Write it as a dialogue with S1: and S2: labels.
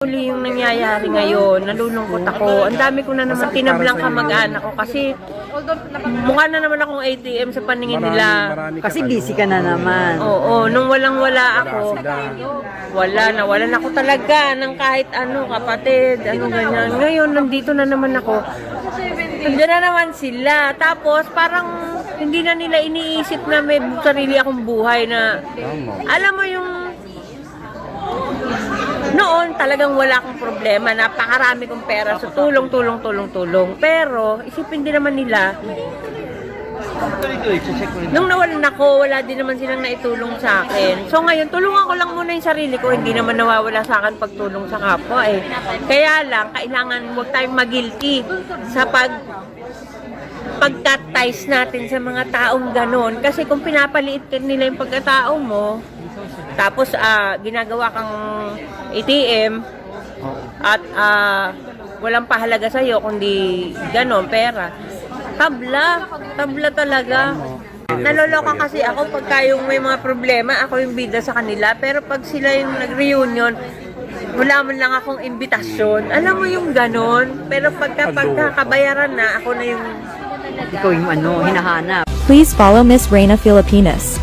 S1: Uli yung nangyayari ngayon, nalulungkot ako. Ang dami ko na naman tinablang kamag-anak ko kasi mukha na naman akong ATM sa paningin nila.
S2: Kasi busy ka na naman.
S1: Oo, nung walang-wala ako, wala na ako talaga ng kahit ano, kapatid, ano ganyan. Ngayon, nandito na naman ako. Nandiyan na naman sila. Tapos, parang hindi na nila iniisip na may sarili akong buhay na, alam mo yung, noon talagang wala akong problema, napakarami kong pera, so tulong. Pero, isipin din naman nila, nung nawalan ako, wala din naman silang naitulong sa akin. So ngayon, tulungan ko lang muna yung sarili ko. Hindi naman nawawala sa akin pagtulong sa kapwa eh. Kaya lang, kailangan huwag tayong mag-guilty sa pagka-ties natin sa mga taong ganon. Kasi kung pinapaliit nila yung pagkatao mo, tapos ginagawa kang ATM at walang pahalaga sa'yo kundi ganon, pera. Tabla talaga. Naloloka kasi ako pagka yung may mga problema, ako yung bida sa kanila. Pero pag sila yung nag-reunion, wala man lang akong imbitasyon. Alam mo yung ganon. Pero pagkakabayaran na, ako na yung
S2: Ikaw yung hinahanap.
S3: Please follow Miss Reina Filipinas.